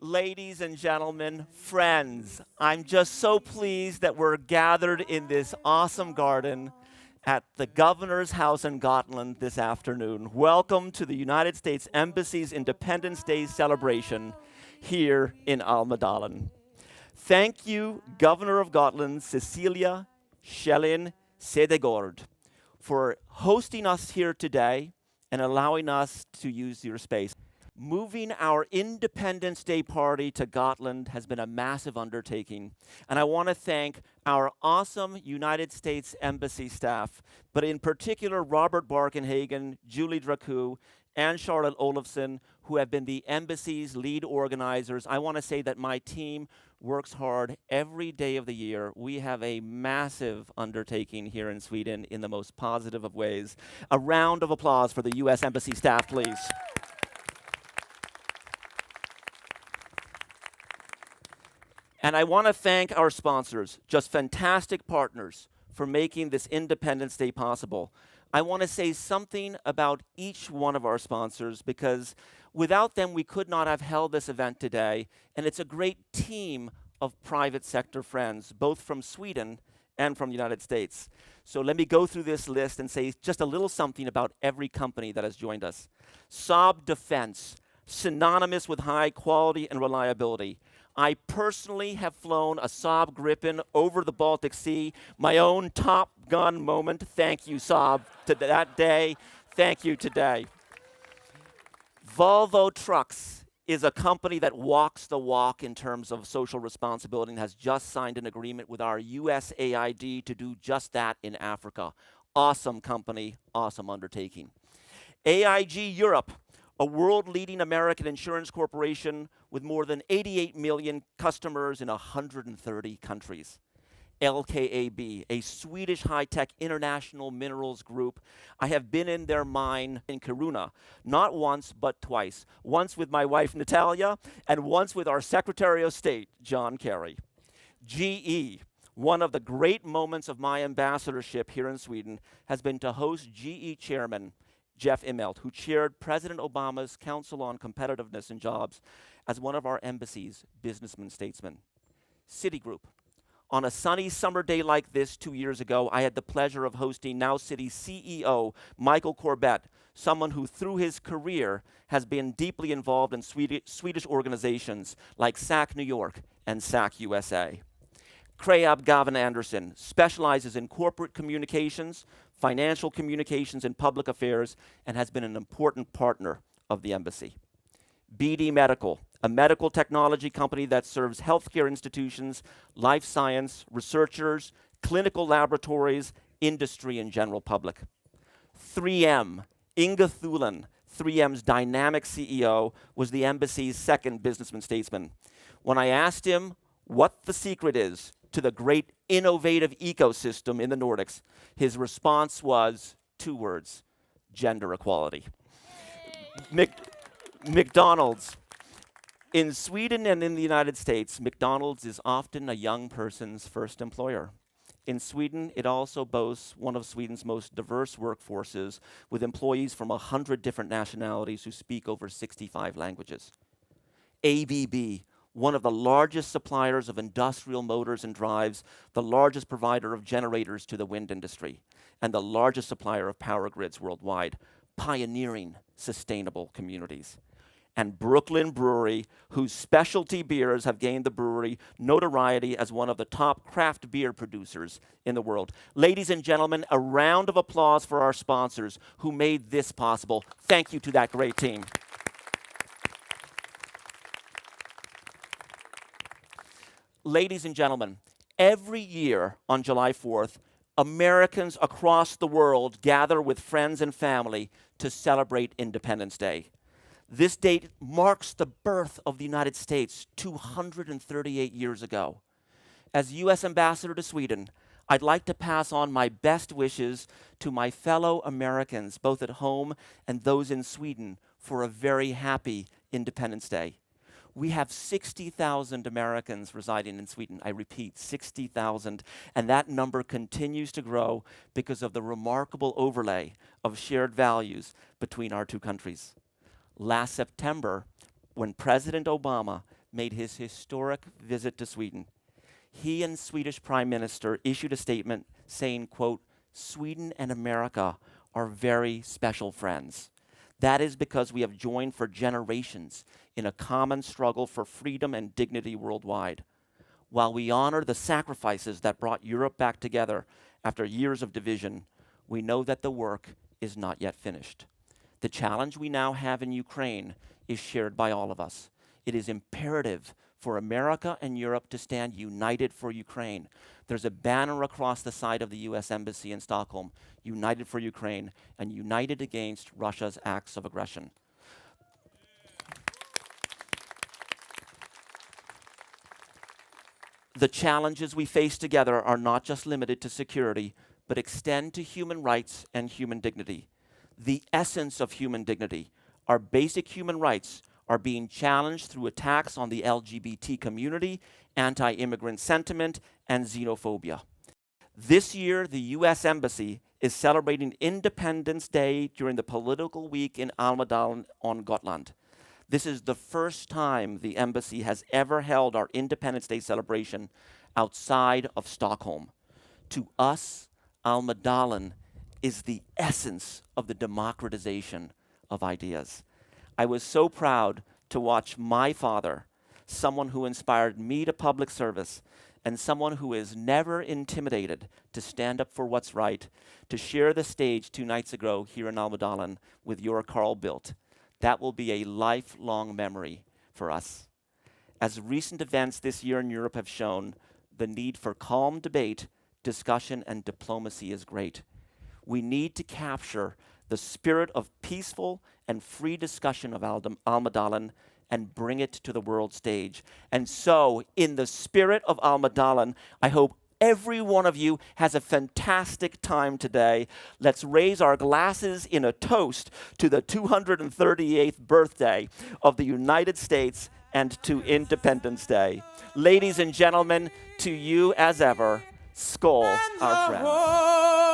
Ladies and gentlemen, friends, I'm just so pleased that we're gathered in this awesome garden at the Governor's House in Gotland this afternoon. Welcome to the United States Embassy's Independence Day celebration here in Almedalen. Thank you, Governor of Gotland, Cecilia Schellin Sedegård, for hosting us here today and allowing us to use your space. Moving our Independence Day party to Gotland has been a massive undertaking, and I want to thank our awesome United States Embassy staff, but in particular Robert Barkenhagen, Julie Dracu, and Charlotte Olofsson, who have been the embassy's lead organizers. I want to say that my team works hard every day of the year. We have a massive undertaking here in Sweden in the most positive of ways. A round of applause for the U.S. Embassy staff, please. And I want to thank our sponsors, just fantastic partners, for making this Independence Day possible. I want to say something about each one of our sponsors because without them we could not have held this event today, and it's a great team of private sector friends, both from Sweden and from the United States. So let me go through this list and say just a little something about every company that has joined us. Saab Defense, synonymous with high quality and reliability. I personally have flown a Saab Gripen over the Baltic Sea, my own Top Gun moment. Thank you, Saab, to that day. Thank you today. Volvo Trucks is a company that walks the walk in terms of social responsibility and has just signed an agreement with our USAID to do just that in Africa. Awesome company, awesome undertaking. AIG Europe, a world-leading American insurance corporation with more than 88 million customers in 130 countries. LKAB, a Swedish high-tech international minerals group. I have been in their mine in Kiruna, not once, but twice. Once with my wife, Natalia, and once with our Secretary of State, John Kerry. GE, one of the great moments of my ambassadorship here in Sweden has been to host GE Chairman Jeff Immelt, who chaired President Obama's Council on Competitiveness and Jobs as one of our embassy's businessmen statesmen. Citigroup. On a sunny summer day like this 2 years ago, I had the pleasure of hosting Now City CEO Michael Corbett, someone who through his career has been deeply involved in Swedish organizations like SAC New York and SAC USA. Kreab Gavin Anderson specializes in corporate communications, financial communications, and public affairs, and has been an important partner of the embassy. BD Medical, a medical technology company that serves healthcare institutions, life science, researchers, clinical laboratories, industry, and general public. 3M, Inge Thulin, 3M's dynamic CEO, was the embassy's second businessman statesman. When I asked him what the secret is to the great innovative ecosystem in the Nordics, his response was 2 words: gender equality. McDonald's. In Sweden and in the United States, McDonald's is often a young person's first employer. In Sweden, it also boasts one of Sweden's most diverse workforces, with employees from 100 different nationalities who speak over 65 languages. ABB, one of the largest suppliers of industrial motors and drives, the largest provider of generators to the wind industry, and the largest supplier of power grids worldwide, pioneering sustainable communities. And Brooklyn Brewery, whose specialty beers have gained the brewery notoriety as one of the top craft beer producers in the world. Ladies and gentlemen, a round of applause for our sponsors who made this possible. Thank you to that great team. Ladies and gentlemen, every year on July 4th, Americans across the world gather with friends and family to celebrate Independence Day. This date marks the birth of the United States 238 years ago. As U.S. Ambassador to Sweden, I'd like to pass on my best wishes to my fellow Americans, both at home and those in Sweden, for a very happy Independence Day. We have 60,000 Americans residing in Sweden. I repeat, 60,000. And that number continues to grow because of the remarkable overlay of shared values between our two countries. Last September, when President Obama made his historic visit to Sweden. He and Swedish Prime Minister issued a statement saying, quote, "Sweden and America are very special friends. That is because we have joined for generations in a common struggle for freedom and dignity worldwide. While we honor the sacrifices that brought Europe back together after years of division, we know that the work is not yet finished. The challenge we now have in Ukraine is shared by all of us. It is imperative for America and Europe to stand united for Ukraine." There's a banner across the side of the US Embassy in Stockholm, "United for Ukraine" and "United against Russia's acts of aggression." The challenges we face together are not just limited to security, but extend to human rights and human dignity. The essence of human dignity, our basic human rights, are being challenged through attacks on the LGBT community, anti-immigrant sentiment, and xenophobia. This year, the US Embassy is celebrating Independence Day during the political week in Almedalen on Gotland. This is the first time the embassy has ever held our Independence Day celebration outside of Stockholm. To us, Almedalen is the essence of the democratization of ideas. I was so proud to watch my father, someone who inspired me to public service, and someone who is never intimidated to stand up for what's right, to share the stage 2 nights ago here in Almedalen with your Carl Bildt. That will be a lifelong memory for us. As recent events this year in Europe have shown, the need for calm debate, discussion, and diplomacy is great. We need to capture the spirit of peaceful and free discussion of Almedalen and bring it to the world stage. And so, in the spirit of Almedalen, I hope every one of you has a fantastic time today. Let's raise our glasses in a toast to the 238th birthday of the United States and to Independence Day. Ladies and gentlemen, to you as ever, skål, our friends.